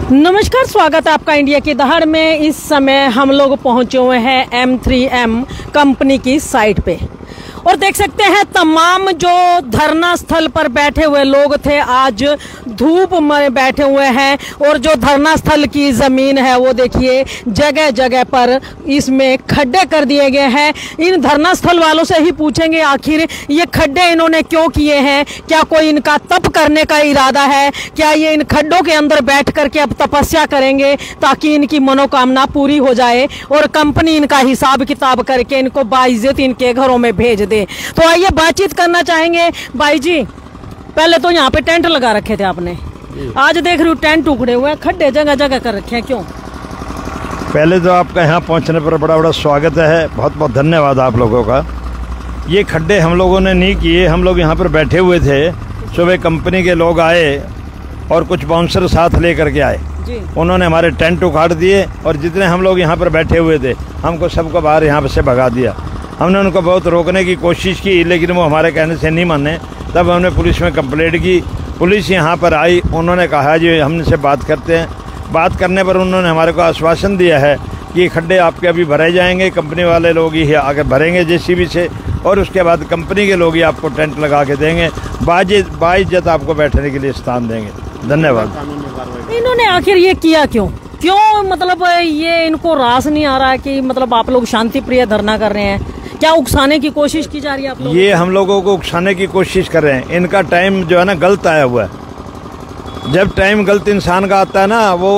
नमस्कार, स्वागत है आपका इंडिया की दहाड़ में। इस समय हम लोग पहुंचे हुए हैं M3M कंपनी की साइट पे और देख सकते हैं तमाम जो धरना स्थल पर बैठे हुए लोग थे आज धूप में बैठे हुए हैं और जो धरना स्थल की जमीन है वो देखिए जगह जगह पर इसमें खड्डे कर दिए गए हैं। इन धरना स्थल वालों से ही पूछेंगे आखिर ये खड्डे इन्होंने क्यों किए हैं, क्या कोई इनका तप करने का इरादा है, क्या ये इन खड्डों के अंदर बैठ करके अब तपस्या करेंगे ताकि इनकी मनोकामना पूरी हो जाए और कंपनी इनका हिसाब किताब करके इनको बाइज्जत इनके घरों में भेज दे। तो आइए बातचीत करना चाहेंगे। भाई जी, पहले तो यहाँ पे टेंट लगा रखे थे आपने, आज देख रही हूँ टेंट टुकड़े हुए हैं, खड्डे जगह जगह कर रखे हैं, क्यों? पहले तो आपका यहाँ पहुँचने पर बड़ा बड़ा स्वागत है, बहुत बहुत धन्यवाद आप लोगों का। ये खड्डे हम लोगों ने नहीं किए, हम लोग यहाँ पर बैठे हुए थे। सुबह कंपनी के लोग आए और कुछ बाउंसर साथ लेकर के आए, उन्होंने हमारे टेंट उखाड़ दिए और जितने हम लोग यहाँ पर बैठे हुए थे हमको सबको बाहर यहाँ से भगा दिया। हमने उनको बहुत रोकने की कोशिश की लेकिन वो हमारे कहने से नहीं माने। तब हमने पुलिस में कंप्लेंट की, पुलिस यहाँ पर आई, उन्होंने कहा जी हमसे बात करते हैं। बात करने पर उन्होंने हमारे को आश्वासन दिया है कि खड्डे आपके अभी भरे जाएंगे, कंपनी वाले लोग ही आगे भरेंगे जेसीबी से और उसके बाद कंपनी के लोग ही आपको टेंट लगा के देंगे, बाइज्जत आपको बैठने के लिए स्थान देंगे। धन्यवाद। इन्होंने आखिर ये किया क्यों? मतलब ये इनको रास नहीं आ रहा है कि मतलब आप लोग शांति प्रिय धरना कर रहे हैं, क्या उकसाने की कोशिश की जा रही है आप लोग? ये हम लोगों को उकसाने की कोशिश कर रहे हैं। इनका टाइम जो है ना गलत आया हुआ है। जब टाइम गलत इंसान का आता है ना वो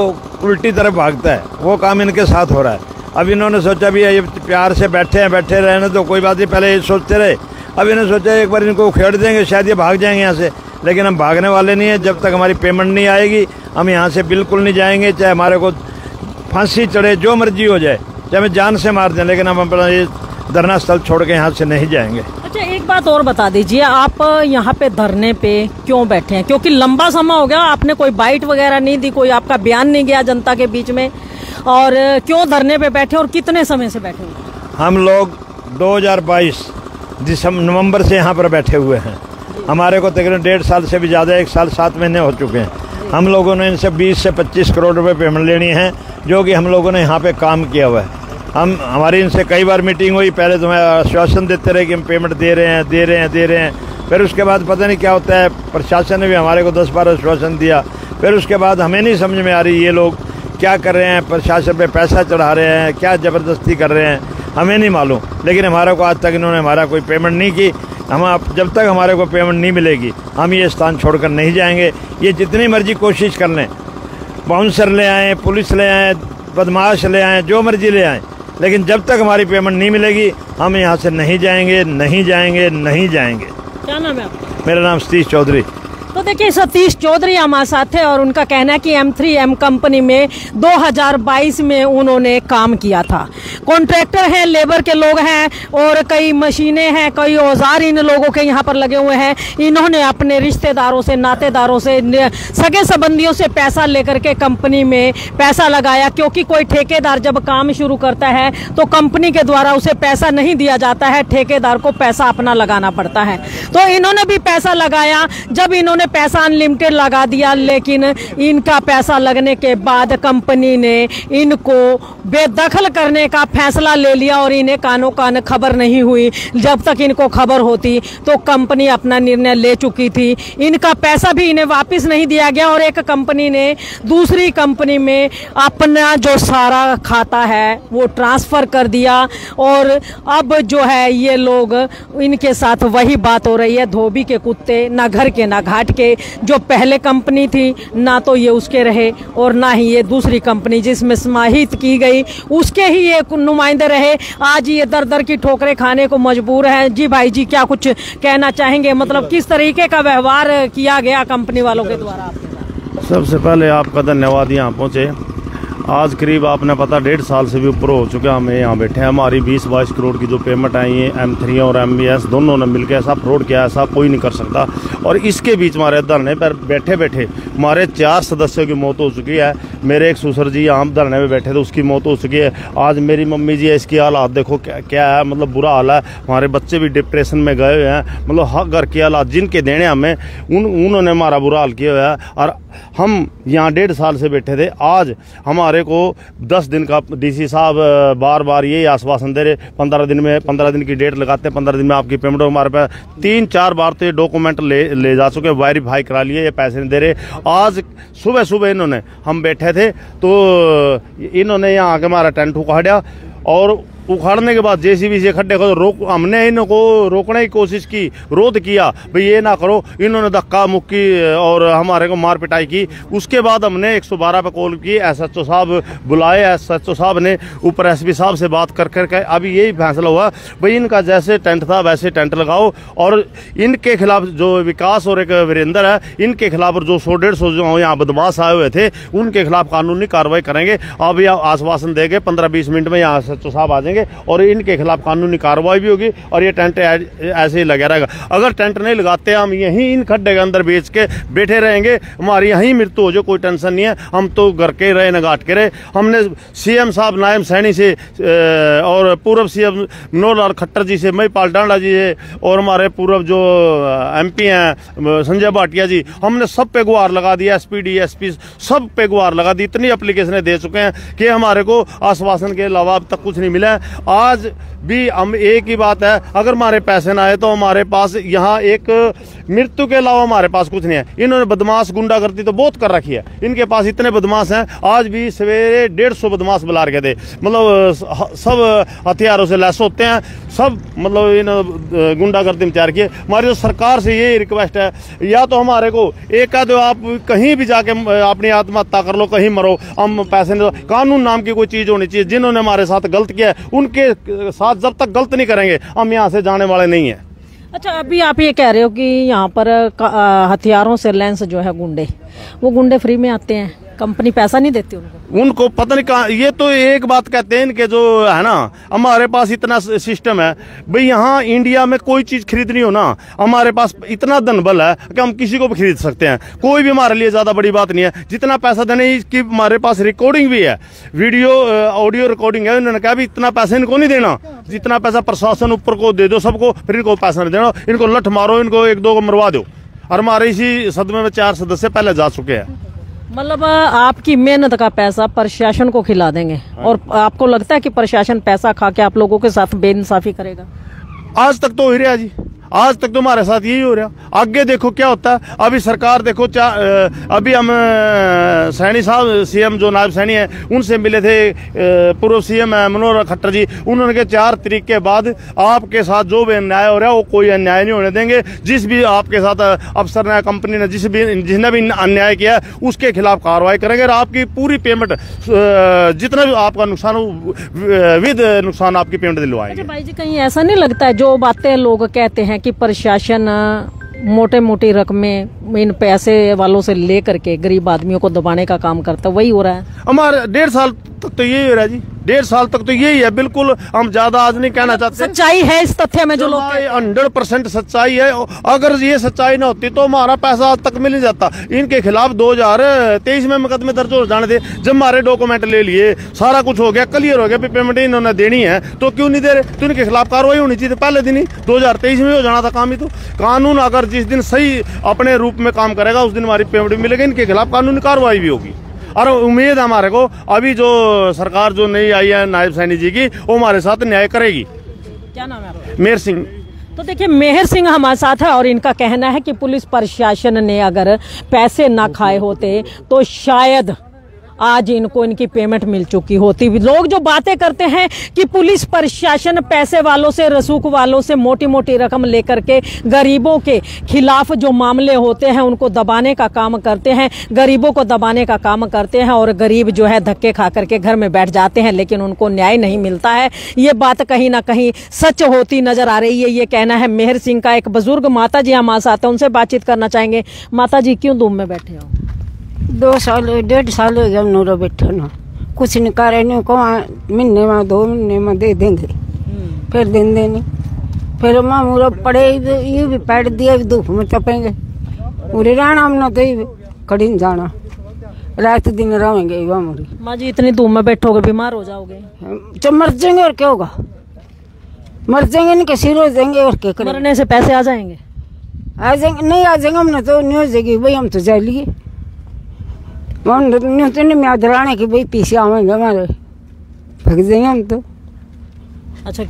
उल्टी तरफ भागता है, वो काम इनके साथ हो रहा है। अब इन्होंने सोचा भी ये प्यार से बैठे रहने तो कोई बात नहीं, पहले ये सोचते रहे। अब इन्होंने सोचा एक बार इनको उखेड़ देंगे, शायद ये भाग जाएंगे यहाँ से, लेकिन हम भागने वाले नहीं है। जब तक हमारी पेमेंट नहीं आएगी हम यहाँ से बिल्कुल नहीं जाएंगे, चाहे हमारे को फांसी चढ़े, जो मर्जी हो जाए, चाहे हमें जान से मार दें, लेकिन हम अपना ये धरना स्थल छोड़ के यहाँ से नहीं जाएंगे। अच्छा, एक बात और बता दीजिए, आप यहाँ पे धरने पे क्यों बैठे हैं? क्योंकि लंबा समय हो गया, आपने कोई बाइट वगैरह नहीं दी, कोई आपका बयान नहीं गया जनता के बीच में, और क्यों धरने पे बैठे और कितने समय से बैठे हुए? हम लोग 2022 नवंबर से यहाँ पर बैठे हुए हैं। हमारे को तकरीबन 1.5 साल से भी ज़्यादा, 1 साल 7 महीने हो चुके हैं। हम लोगों ने इनसे 20 से 25 करोड़ रुपए पेमेंट लेनी है, जो कि हम लोगों ने यहाँ पे काम किया हुआ है। हमारी इनसे कई बार मीटिंग हुई, पहले तो मैं आश्वासन देते रहे कि हम पेमेंट दे रहे हैं, फिर उसके बाद पता नहीं क्या होता है, प्रशासन ने भी हमारे को 10 बार आश्वासन दिया, फिर उसके बाद हमें नहीं समझ में आ रही ये लोग क्या कर रहे हैं, प्रशासन पे पैसा चढ़ा रहे हैं, क्या ज़बरदस्ती कर रहे हैं, हमें नहीं मालूम। लेकिन हमारे को आज तक इन्होंने हमारा कोई पेमेंट नहीं की। जब तक हमारे को पेमेंट नहीं मिलेगी हम ये स्थान छोड़कर नहीं जाएंगे। ये जितनी मर्जी कोशिश कर लें, बाउंसर ले आएँ, पुलिस ले आएँ, बदमाश ले आएँ, जो मर्जी ले आएँ, लेकिन जब तक हमारी पेमेंट नहीं मिलेगी हम यहाँ से नहीं जाएंगे। क्या नाम है आपका? मेरा नाम सतीश चौधरी। तो देखिए, सतीश चौधरी हमारे साथ है और उनका कहना है कि M3M कंपनी में 2022 में उन्होंने काम किया था। कॉन्ट्रैक्टर हैं, लेबर के लोग हैं और कई मशीनें हैं, कई औजार इन लोगों के यहाँ पर लगे हुए हैं। इन्होंने अपने रिश्तेदारों से, नातेदारों से, सगे संबंधियों से पैसा लेकर के कंपनी में पैसा लगाया, क्योंकि कोई ठेकेदार जब काम शुरू करता है तो कंपनी के द्वारा उसे पैसा नहीं दिया जाता है, ठेकेदार को पैसा अपना लगाना पड़ता है। तो इन्होंने भी पैसा लगाया। जब इन्होंने पैसा अनलिमिटेड लगा दिया, लेकिन इनका पैसा लगने के बाद कंपनी ने इनको बेदखल करने का फैसला ले लिया और इन्हें कानो कान खबर नहीं हुई। जब तक इनको खबर होती तो कंपनी अपना निर्णय ले चुकी थी। इनका पैसा भी इन्हें वापस नहीं दिया गया और एक कंपनी ने दूसरी कंपनी में अपना जो सारा खाता है वो ट्रांसफर कर दिया और अब जो है ये लोग, इनके साथ वही बात हो रही है, धोबी के कुत्ते, ना घर के ना घाट के। जो पहले कंपनी थी ना तो ये उसके रहे और ना ही ये दूसरी कंपनी जिसमें समाहित की गई उसके ही ये नुमाइंदे रहे। आज ये दर दर की ठोकरें खाने को मजबूर है। जी भाई जी, क्या कुछ कहना चाहेंगे? मतलब किस तरीके का व्यवहार किया गया कंपनी वालों के द्वारा आपके साथ? सबसे पहले आपका धन्यवाद। यहाँ पहुँचे आज करीब आपने पता 1.5 साल से भी ऊपर हो चुका, हमें यहाँ बैठे हैं। हमारी 20-22 करोड़ की जो पेमेंट आई है M3 और MBS दोनों ने मिलकर ऐसा फ्रॉड किया, ऐसा कोई नहीं कर सकता। और इसके बीच हमारे धरने पर बैठे हमारे 4 सदस्यों की मौत हो चुकी है। मेरे एक ससुर जी आम धरने में बैठे थे, उसकी मौत हो चुकी है। आज मेरी मम्मी जी है, इसकी हालात देखो क्या है, मतलब बुरा हाल है। हमारे बच्चे भी डिप्रेशन में गए हुए हैं। मतलब हर घर के हालात जिनके देने हमें उन्होंने हमारा बुरा हाल किया हुआ है। और हम यहाँ 1.5 साल से बैठे थे। आज हमारे को 10 दिन का डीसी साहब बार बार यही आश्वासन दे रहे, 15 दिन में 15 दिन की डेट लगाते हैं, 15 दिन में आपकी पेमेंट हो। हमारे पास 3-4 बार तो ये डॉक्यूमेंट ले जा चुके, वेरीफाई करा लिए, ये पैसे नहीं दे रहे। आज सुबह सुबह इन्होंने, हम बैठे थे तो इन्होंने यहाँ आके हमारा टेंट उखाड़ा और उखाड़ने के बाद जेसीबी से खड्डे को हमने इनको रोकने की कोशिश की, रोध किया, भाई ये ना करो। इन्होंने धक्का मुक्की और हमारे को मार पिटाई की। उसके बाद हमने 112 पे कॉल की, SHO साहब बुलाए। SHO साहब ने ऊपर SP साहब से बात कर करके अभी यही फैसला हुआ, भाई इनका जैसे टेंट था वैसे टेंट लगाओ और इनके खिलाफ जो विकास और एक वीरेंद्र है, इनके खिलाफ जो 100-150 जो यहाँ बदमाश आए हुए थे उनके खिलाफ कानूनी कार्रवाई करेंगे। अब यह आश्वासन देंगे 15-20 मिनट में यहाँ SHO साहब आ जाएंगे और इनके खिलाफ कानूनी कार्रवाई भी होगी और ये टेंट ऐसे ही लगा रहेगा। अगर टेंट नहीं लगाते हम यहीं इन खड्डे के अंदर बेच के बैठे रहेंगे, हमारी यहीं मृत्यु हो जाए, कोई टेंशन नहीं है। हम तो घर के रहे न घाट के रहे। हमने CM साहब नायब सैनी से और पूर्व CM मनोहर लाल खट्टर जी से, महिपाल डांडा जी से और हमारे पूर्व जो MP हैं संजय भाटिया जी, हमने सब पे गुहार लगा दी। SP DSP सब पे गुहार लगा दी। इतनी एप्लीकेशनें दे चुके हैं कि हमारे को आश्वासन के अलावा अब तक कुछ नहीं मिला है। आज भी हम एक ही बात है, अगर हमारे पैसे ना आए तो हमारे पास यहाँ एक मृत्यु के अलावा हमारे पास कुछ नहीं है। इन्होंने बदमाश गुंडागर्दी तो बहुत कर रखी है, इनके पास इतने बदमाश हैं। आज भी सवेरे 150 बदमाश बुला रखे थे, मतलब सब हथियारों से लैस होते हैं, सब मतलब इन गुंडागर्दी में तैयार किए। हमारी तो सरकार से यही रिक्वेस्ट है, या तो हमारे को एक आध आप कहीं भी जाके अपनी आत्महत्या कर लो, कहीं मरो, हम पैसे नहीं। कानून नाम की कोई चीज होनी चाहिए। जिन्होंने हमारे साथ गलत किया है उनके साथ जब तक गलत नहीं करेंगे हम यहाँ से जाने वाले नहीं हैं। अच्छा, अभी आप ये कह रहे हो कि यहाँ पर हथियारों से लैंस जो है गुंडे, वो गुंडे फ्री में आते हैं, कंपनी पैसा नहीं देती उनको पता नहीं कहाँ। ये तो एक बात कहते हैं इनके जो है ना, हमारे पास इतना सिस्टम है भाई, यहाँ इंडिया में कोई चीज खरीदनी हो ना, हमारे पास इतना धन बल है कि हम किसी को भी खरीद सकते हैं। कोई भी हमारे लिए ज्यादा बड़ी बात नहीं है। जितना पैसा देने की हमारे पास रिकॉर्डिंग भी है, वीडियो ऑडियो रिकॉर्डिंग है। उन्होंने कहा भी इतना पैसा इनको नहीं देना, जितना पैसा प्रशासन ऊपर को दे दो सबको, फिर इनको पैसा नहीं देना, इनको लठ मारो, इनको 1-2 को मरवा दो। और हमारे इसी सदमे में 4 सदस्य पहले जा चुके हैं। मतलब आपकी मेहनत का पैसा प्रशासन को खिला देंगे और आपको लगता है कि प्रशासन पैसा खा के आप लोगों के साथ बेइंसाफी करेगा? आज तक तो हो ही रहा जी, आज तक तो हमारे साथ यही हो रहा। आगे देखो क्या होता है। अभी सरकार देखो, अभी हम सैनी साहब CM जो नायब सैनी है उनसे मिले थे, पूर्व CM मनोहर खट्टर जी। उन्होंने कहा 4 तारीख के बाद आपके साथ जो भी अन्याय हो रहा है वो कोई अन्याय नहीं होने देंगे। जिस भी आपके साथ अफसर ने, कंपनी ने जिसने भी अन्याय किया है उसके खिलाफ कार्रवाई करेंगे और आपकी पूरी पेमेंट, जितना भी आपका नुकसान हो विद नुकसान आपकी पेमेंट दिलवाएंगे। भाई जी, कहीं ऐसा नहीं लगता है जो बातें लोग कहते हैं कि प्रशासन मोटे मोटी रकमें इन पैसे वालों से लेकर के गरीब आदमियों को दबाने का काम करता है, वही हो रहा है? हमारे 1.5 साल तक तो यही हो रहा है जी, 1.5 साल तक तो यही है। बिल्कुल हम ज्यादा आज नहीं कहना चाहते। सच्चाई है इस तथ्य में जो लोग 100% सच्चाई है। अगर ये सच्चाई ना होती तो हमारा पैसा आज तक मिल जाता। इनके खिलाफ 2023 में मुकदमे दर्ज हो जाने थे। जब हमारे डॉक्यूमेंट ले लिए, सारा कुछ हो गया, क्लियर हो गया, पेमेंट इन्होंने देनी है तो क्यों नहीं दे रहे? तो इनके खिलाफ कार्रवाई होनी चाहिए पहले दिन ही, 2023 में हो जाना था काम ही। तो कानून अगर जिस दिन सही अपने रूप में काम करेगा उस दिन हमारी पेमेंट मिलेगी, इनके खिलाफ कानूनी कार्रवाई भी होगी। और उम्मीद है हमारे को अभी जो सरकार जो नई आई है नायब सैनी जी की, वो हमारे साथ न्याय करेगी। क्या नाम है आपका? मेहर सिंह। तो देखिए, मेहर सिंह हमारे साथ है और इनका कहना है कि पुलिस प्रशासन ने अगर पैसे ना खाए होते तो शायद आज इनको इनकी पेमेंट मिल चुकी होती। लोग जो बातें करते हैं कि पुलिस प्रशासन पैसे वालों से, रसूख वालों से मोटी मोटी रकम लेकर के गरीबों के खिलाफ जो मामले होते हैं उनको दबाने का काम करते हैं, गरीबों को दबाने का काम करते हैं और गरीब जो है धक्के खा करके घर में बैठ जाते हैं, लेकिन उनको न्याय नहीं मिलता है। ये बात कहीं ना कहीं सच होती नजर आ रही है। ये कहना है मेहर सिंह का। एक बुजुर्ग माता जी हमारे साथ है, उनसे बातचीत करना चाहेंगे। माता जी, क्यों धूम में बैठे हो? 2 साल 1.5 साल हो गया नूरा बैठा ना, कुछ नहीं कर रहे नहीं। को महीने में 2 महीने में दे देंगे, फिर देंगे नहीं। फिर मामूरा पड़े ये भी पैड दिया, धूप में चपेंगे पूरे रहना हम ना। तो कड़ी नहीं जाना, रात दिन रहेंगे वहाँ मरी। माँ जी इतनी धूप में बैठोगे बीमार हो जाओगे। तो मर जाएंगे और क्या होगा, मर जाएंगे नहीं सिर हो जाएंगे और क्या करेंगे। मरने से पैसे आ जाएंगे? आ जाएंगे नहीं आ जाएंगे, हमने तो नहीं हो जाएगी भाई, हम तो जा लिए तो नहीं याद रहने की भाई पीछे आवेंगे हमारे, भग जाएंगे हम तो। अच्छा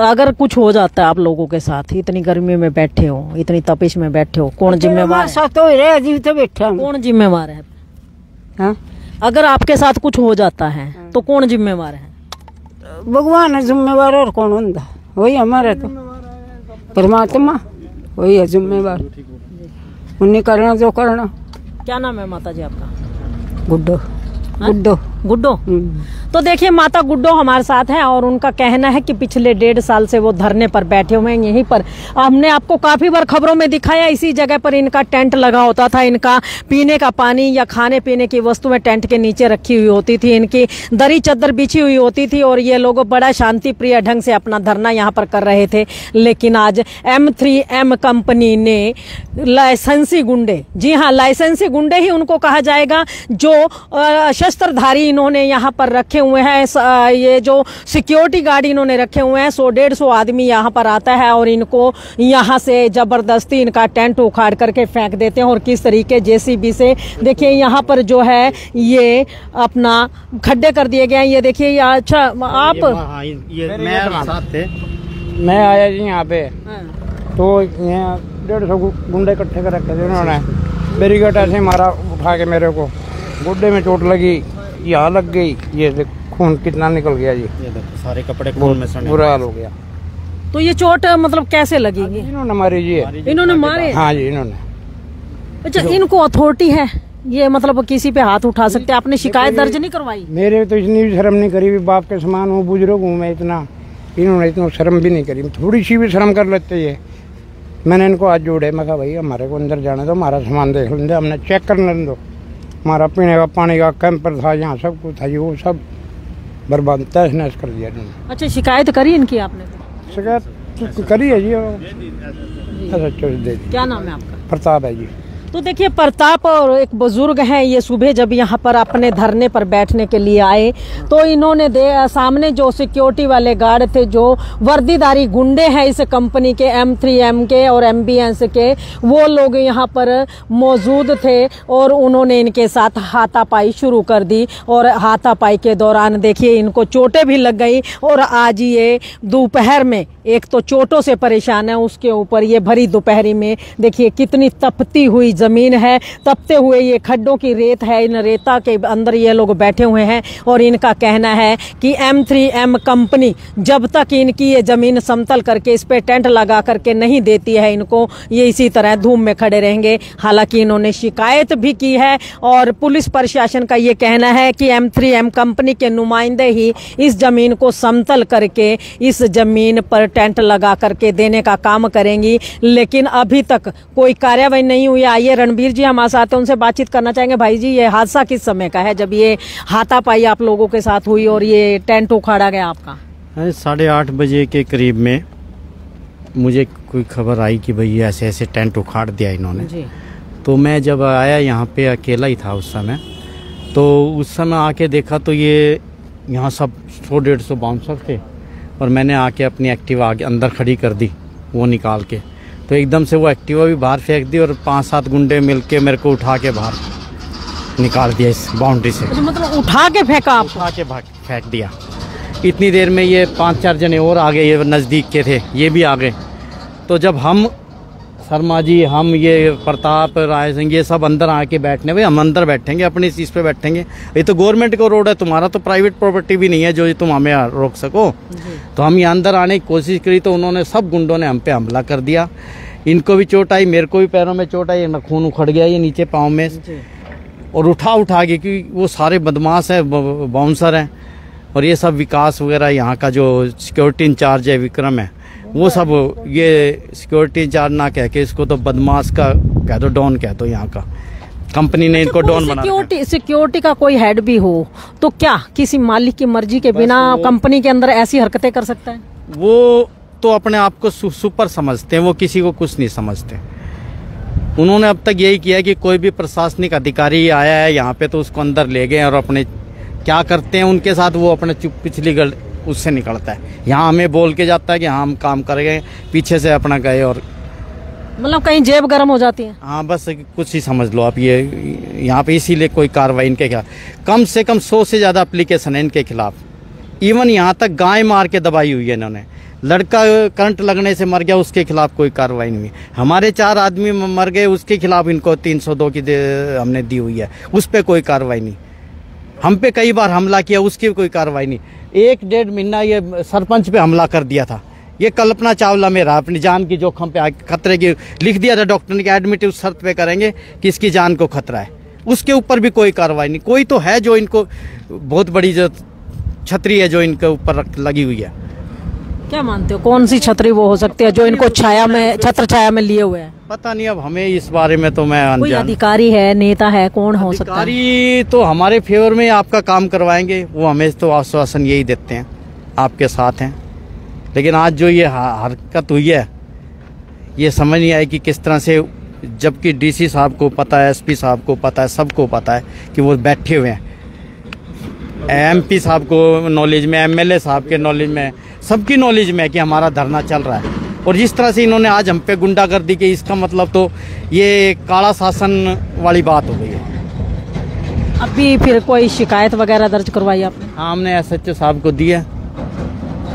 अगर कुछ हो जाता है आप लोगों के साथ, इतनी गर्मी में बैठे हो, इतनी तपिश में बैठे हो, कौन जिम्मेवार है? तो अजीब तो बैठे हम। कौन जिम्मेवार है? हाँ? अगर आपके साथ कुछ हो जाता है तो कौन जिम्मेवार है? भगवान है जिम्मेवार, और कौन होता, वही हमारा तो परमात्मा, वही है जिम्मेवार, उन्हें करना जो करना। क्या नाम है माता जी आपका? गुड्डो। हाँ? गुड्डो। गुड्डो। तो देखिए माता गुड्डो हमारे साथ हैं और उनका कहना है कि पिछले 1.5 साल से वो धरने पर बैठे हुए हैं यहीं पर। हमने आपको काफी बार खबरों में दिखाया, इसी जगह पर इनका टेंट लगा होता था, इनका पीने का पानी या खाने पीने की वस्तुएं टेंट के नीचे रखी हुई होती थी, इनकी दरी चद्दर बिछी हुई होती थी और ये लोग बड़ा शांति प्रिय ढंग से अपना धरना यहाँ पर कर रहे थे। लेकिन आज M3M कंपनी ने लाइसेंसी गुंडे, जी हाँ लाइसेंसी गुंडे ही उनको कहा जाएगा, जो शस्त्रधारी इन्होंने यहाँ पर रखे हुए हैं, ये जो सिक्योरिटी गार्ड इन्होंने रखे हुए हैं, 100-150 आदमी यहाँ पर आता है और इनको यहाँ से जबरदस्ती इनका टेंट उखाड़ करके फेंक देते हैं। और किस तरीके JCB से देखिए यहाँ पर जो है ये अपना खड्डे कर दिए गए हैं। ये देखिए अच्छा आप ये मैं साथ थे, मैं आया जी यहाँ पे, तो यहाँ 150 गुंडे इकट्ठे कर रखे थे उन्होंने, बैरिकेड ऐसे मारा उठा के, मेरे को गुड्डे में चोट लगी, यहाँ लग गई, ये खून कितना निकल गया जी, ये देखो सारे कपड़े खून में सने, बुरा हाल हो गया। तो ये चोट मतलब कैसे लगेगी? इन्होंने मारी जी, इन्होंने मारे? हाँ जी इन्होंने। अच्छा इनको अथॉरिटी है ये मतलब किसी पे हाथ उठा सकते हैं? आपने शिकायत दर्ज नहीं करवाई? मेरे तो इतनी भी शर्म नहीं करी, बाप के समान हूँ, बुजुर्ग हूँ मैं, इतना इन्होंने इतना शर्म भी नहीं करी, थोड़ी सी भी शर्म कर लेते ये। मैंने इनको आज जोड़े, मैं कहा भाई हमारे को अंदर जाने दो, हमारा सामान देख लेंगे, हमने चेक करने दो, हमारा पीने का पानी का कैंपर था, यहाँ सब कुछ था, वो सब बर्बाद तहस नहस कर दिया इन्होंने। अच्छा शिकायत करी इनकी आपने? शिकायत करी है जी, क्या नाम है आपका? प्रताप है जी। तो देखिए प्रताप और एक बुजुर्ग हैं, ये सुबह जब यहाँ पर अपने धरने पर बैठने के लिए आए तो इन्होंने सामने जो सिक्योरिटी वाले गार्ड थे, जो वर्दीधारी गुंडे हैं इस कंपनी के M3M के और MBNs के, वो लोग यहाँ पर मौजूद थे और उन्होंने इनके साथ हाथापाई शुरू कर दी। और हाथापाई के दौरान देखिए इनको चोटें भी लग गई और आज ये दोपहर में एक तो चोटों से परेशान है, उसके ऊपर ये भरी दोपहरी में देखिए कितनी तपती हुई जमीन है, तपते हुए ये खड्डों की रेत है, इन रेता के अंदर ये लोग बैठे हुए हैं। और इनका कहना है कि M3M कंपनी जब तक इनकी ये जमीन समतल करके इस पे टेंट लगा करके नहीं देती है इनको, ये इसी तरह धूम में खड़े रहेंगे। हालांकि इन्होंने शिकायत भी की है और पुलिस प्रशासन का ये कहना है कि M3M कंपनी के नुमाइंदे ही इस जमीन को समतल करके इस जमीन पर टेंट लगा करके देने का काम करेंगी, लेकिन अभी तक कोई कार्रवाई नहीं हुई। आइए रणबीर जी हमारे साथ हैं, उनसे बातचीत करना चाहेंगे। भाई जी ये हादसा किस समय का है जब ये हाथापाई आप लोगों के साथ हुई और ये टेंट उखाड़ा गया आपका? 8:30 बजे के करीब में मुझे कोई खबर आई कि भाई ऐसे ऐसे टेंट उखाड़ दिया इन्होंने जी। तो मैं जब आया यहाँ पे अकेला ही था उस समय, तो उस समय आके देखा तो ये यहाँ सब 100-150 बाउंसर थे और मैंने आके अपनी एक्टिवा आगे अंदर खड़ी कर दी वो निकाल के, तो एकदम से वो एक्टिवा भी बाहर फेंक दी और 5-7 गुंडे मिलके मेरे को उठा के बाहर निकाल दिया इस बाउंड्री से। तो मतलब उठा के फेंका आप? उठा के फेंक दिया। इतनी देर में ये 5-4 जने और आ गए, ये नज़दीक के थे, ये भी आ गए। तो जब हम शर्मा जी, हम ये प्रताप राय सिंह, ये सब अंदर आके बैठने, भाई हम अंदर बैठेंगे, अपनी चीज़ पे बैठेंगे, ये तो गवर्नमेंट का रोड है, तुम्हारा तो प्राइवेट प्रॉपर्टी भी नहीं है जो तुम हमें रोक सको। तो हम ये अंदर आने की कोशिश करी तो उन्होंने सब गुंडों ने हम पे हमला कर दिया। इनको भी चोट आई, मेरे को भी पैरों में चोट आई, खून उखड़ गया ये नीचे पाँव में, और उठा के, क्योंकि वो सारे बदमाश है, बाउंसर हैं, और ये सब विकास वगैरह यहाँ का जो सिक्योरिटी इंचार्ज है विक्रम है, वो सब ये सिक्योरिटी इंचार्ज ना कह के इसको तो बदमाश का कह दो, डॉन कह दो यहाँ का। कंपनी ने इनको डॉन बना। सिक्योरिटी का कोई हेड भी हो तो क्या किसी मालिक की मर्जी के बिना कंपनी के अंदर ऐसी हरकतें कर सकता है? वो तो अपने आप को सुपर समझते हैं, वो किसी को कुछ नहीं समझते। उन्होंने अब तक यही किया कि कोई भी प्रशासनिक अधिकारी आया है यहाँ पे तो उसको अंदर ले गए और अपने क्या करते हैं उनके साथ वो अपने चुप पिछली गल उससे निकलता है। यहाँ हमें बोल के जाता है कि हाँ हम काम करेंगे, पीछे से अपना गए और मतलब कहीं जेब गर्म हो जाती है। हाँ बस कुछ ही समझ लो आप ये यहाँ पे, इसीलिए कोई कार्रवाई इनके खिलाफ, कम से कम 100 से ज़्यादा एप्लीकेशन है इनके खिलाफ। इवन यहाँ तक गाय मार के दबाई हुई है इन्होंने, लड़का करंट लगने से मर गया उसके खिलाफ कोई कार्रवाई नहीं हुई। हमारे 4 आदमी मर गए उसके खिलाफ इनको 302 की हमने दी हुई है, उस पर कोई कार्रवाई नहीं। हम पे कई बार हमला किया, उसकी कोई कार्रवाई नहीं। 1-1.5 महीना ये सरपंच पे हमला कर दिया था। ये कल्पना चावला में रहा, अपनी जान की जोखम पे खतरे की लिख दिया था डॉक्टर ने कि एडमिट उस शर्त पे करेंगे कि इसकी जान को खतरा है, उसके ऊपर भी कोई कार्रवाई नहीं। कोई तो है जो इनको बहुत बड़ी जो छतरी है जो इनके ऊपर लगी हुई है। क्या मानते हो कौन सी छतरी वो हो सकती है जो इनको छाया में, छत्र छाया में लिए हुए हैं? पता नहीं, अब हमें इस बारे में तो मैं कोई अनजान। अधिकारी है, नेता है, कौन हो सकता है? अधिकारी तो हमारे फेवर में आपका काम करवाएंगे, वो हमें तो आश्वासन यही देते हैं आपके साथ हैं। लेकिन आज जो ये हरकत हुई है ये समझ नहीं आई कि किस तरह से, जबकि डीसी साहब को पता है, एसपी साहब को पता है, सबको पता है कि वो बैठे हुए हैं, एमपी साहब को नॉलेज में, एमएलए साहब के नॉलेज में, सबकी नॉलेज में है कि हमारा धरना चल रहा है। और जिस तरह से इन्होंने आज हम पे गुंडागर्दी की, इसका मतलब तो ये काला शासन वाली बात हो गई है। अभी फिर कोई शिकायत वगैरह दर्ज करवाई आपने? हाँ हमने एसएचओ साहब को दी है।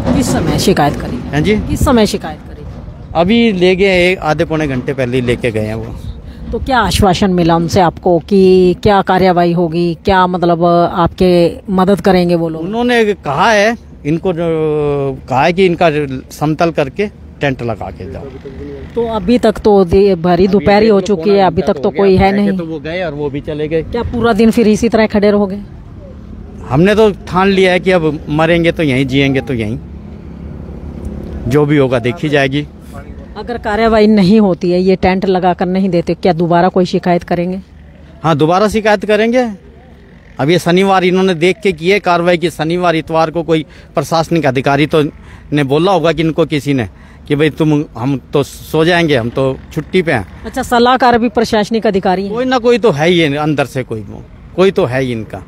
किस समय शिकायत करी? हैं जी, किस समय शिकायत करी? अभी ले गए, आधे पौने घंटे पहले ही लेके गए हैं वो। तो क्या आश्वासन मिला उनसे आपको कि क्या कार्यवाही होगी, क्या मतलब आपके मदद करेंगे वो लोग? उन्होंने कहा है, इनको कहा है कि इनका समतल करके टेंट लगा के जाओ। तो अभी तक तो भरी दोपहरी हो चुकी है, अभी तक तो कोई है नहीं। तो वो गए और वो भी चले गए। क्या पूरा दिन फिर इसी तरह खड़े रहोगे? हमने तो ठान लिया है कि अब मरेंगे तो यहीं, जिएंगे तो यहीं, जो भी होगा देखी जाएगी। अगर कार्यवाही नहीं होती है, ये टेंट लगा कर नहीं देते, क्या दोबारा कोई शिकायत करेंगे? हाँ दोबारा शिकायत करेंगे। अब ये शनिवार इन्होंने देख के किए कार्रवाई की, शनिवार इतवार को कोई प्रशासनिक अधिकारी तो ने बोला होगा कि इनको किसी ने कि भाई हम तो सो जाएंगे, हम तो छुट्टी पे हैं। अच्छा, सलाहकार भी प्रशासनिक अधिकारी है? कोई ना कोई तो है ही अंदर से, कोई तो है ही इनका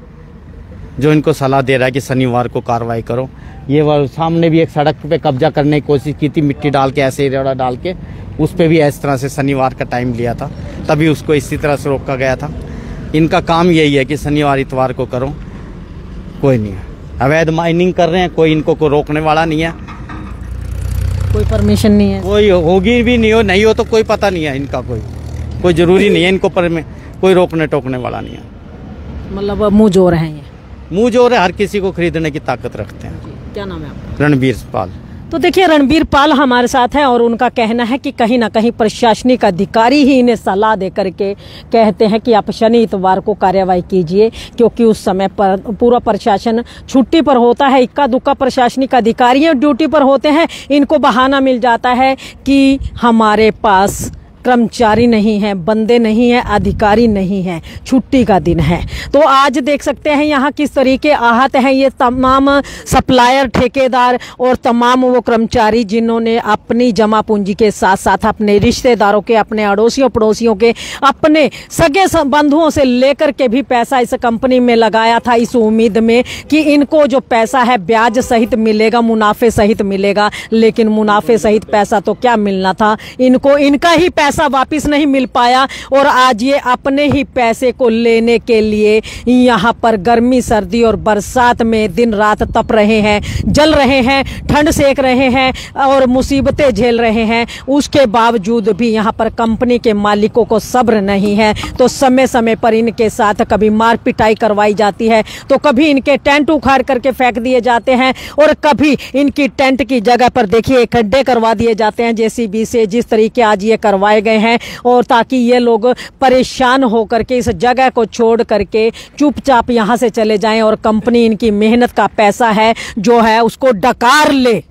जो इनको सलाह दे रहा है कि शनिवार को कार्रवाई करो। ये सामने भी एक सड़क पे कब्जा करने की कोशिश की थी, मिट्टी डाल के, ऐसे रेड़ा डाल के, उस पे भी इस तरह से शनिवार का टाइम लिया था, तभी उसको इसी तरह से रोका गया था। इनका काम यही है कि शनिवार इतवार को करो, कोई नहीं है। अवैध माइनिंग कर रहे हैं, कोई इनको को रोकने वाला नहीं है, कोई परमिशन नहीं है, कोई होगी भी नहीं हो, नहीं हो तो कोई पता नहीं है इनका, कोई जरूरी नहीं है इनको पर में कोई रोकने टोकने वाला नहीं है। मतलब मुंह जोर है, ये मुंह जोर है, हर किसी को खरीदने की ताकत रखते हैं। क्या नाम है आपका? रणबीर पाल। तो देखिए रणबीर पाल हमारे साथ हैं और उनका कहना है कि कहीं ना कहीं प्रशासनिक अधिकारी ही इन्हें सलाह दे करके कहते हैं कि आप शनि इतवार को कार्यवाही कीजिए, क्योंकि उस समय पर पूरा प्रशासन छुट्टी पर होता है। इक्का दुक्का प्रशासनिक अधिकारी ड्यूटी पर होते हैं, इनको बहाना मिल जाता है कि हमारे पास कर्मचारी नहीं है, बंदे नहीं है, अधिकारी नहीं है, छुट्टी का दिन है। तो आज देख सकते हैं यहाँ किस तरीके आहत हैं ये तमाम सप्लायर, ठेकेदार और तमाम वो कर्मचारी जिन्होंने अपनी जमा पूंजी के साथ साथ अपने रिश्तेदारों के, अपने अड़ोसियों पड़ोसियों के, अपने सगे बंधुओं से लेकर के भी पैसा इस कंपनी में लगाया था, इस उम्मीद में कि इनको जो पैसा है ब्याज सहित मिलेगा, मुनाफे सहित मिलेगा। लेकिन मुनाफे सहित पैसा तो क्या मिलना था, इनको इनका ही पैसा वापस नहीं मिल पाया और आज ये अपने ही पैसे को लेने के लिए यहाँ पर गर्मी, सर्दी और बरसात में दिन रात तप रहे हैं, जल रहे हैं, ठंड सेक रहे हैं और मुसीबतें झेल रहे हैं। उसके बावजूद भी यहाँ पर कंपनी के मालिकों को सब्र नहीं है, तो समय समय पर इनके साथ कभी मार पिटाई करवाई जाती है, तो कभी इनके टेंट उखाड़ करके फेंक दिए जाते हैं और कभी इनकी टेंट की जगह पर देखिए खड्डे करवा दिए जाते हैं जेसीबी से, जिस तरीके आज ये करवाए गए हैं। और ताकि ये लोग परेशान होकर के इस जगह को छोड़ करके चुपचाप यहाँ से चले जाएं और कंपनी इनकी मेहनत का पैसा है जो है उसको डकार ले,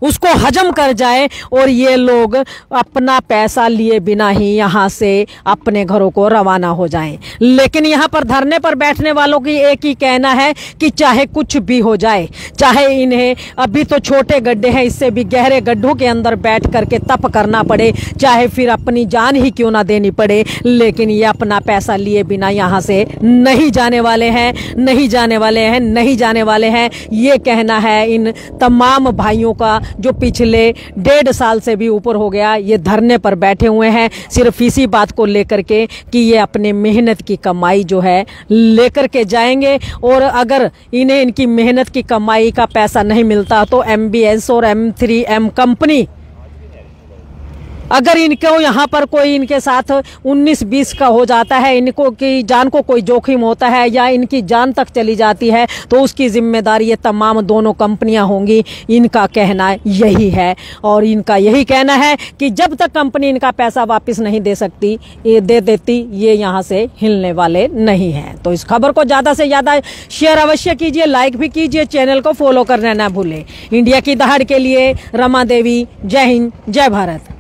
उसको हजम कर जाए और ये लोग अपना पैसा लिए बिना ही यहाँ से अपने घरों को रवाना हो जाएं। लेकिन यहाँ पर धरने पर बैठने वालों की एक ही कहना है कि चाहे कुछ भी हो जाए, चाहे इन्हें अभी तो छोटे गड्ढे हैं, इससे भी गहरे गड्ढों के अंदर बैठ करके तप करना पड़े, चाहे फिर अपनी जान ही क्यों ना देनी पड़े, लेकिन ये अपना पैसा लिए बिना यहाँ से नहीं जाने वाले हैं, नहीं जाने वाले हैं, नहीं जाने वाले हैं। ये कहना है इन तमाम भाइयों का जो पिछले 1.5 साल से भी ऊपर हो गया ये धरने पर बैठे हुए हैं, सिर्फ इसी बात को लेकर के कि ये अपने मेहनत की कमाई जो है लेकर के जाएंगे, और अगर इन्हें इनकी मेहनत की कमाई का पैसा नहीं मिलता तो MBS और M3M कंपनी अगर इनको यहाँ पर कोई इनके साथ 19-20 का हो जाता है, इनको की जान को कोई जोखिम होता है या इनकी जान तक चली जाती है तो उसकी जिम्मेदारी ये तमाम दोनों कंपनियां होंगी। इनका कहना यही है और इनका यही कहना है कि जब तक कंपनी इनका पैसा वापस नहीं दे सकती, ये दे देती, ये यहाँ से हिलने वाले नहीं हैं। तो इस खबर को ज़्यादा से ज़्यादा शेयर अवश्य कीजिए, लाइक भी कीजिए, चैनल को फॉलो करना ना भूलें। इंडिया की दहाड़ के लिए रमा देवी, जय हिंद, जय भारत।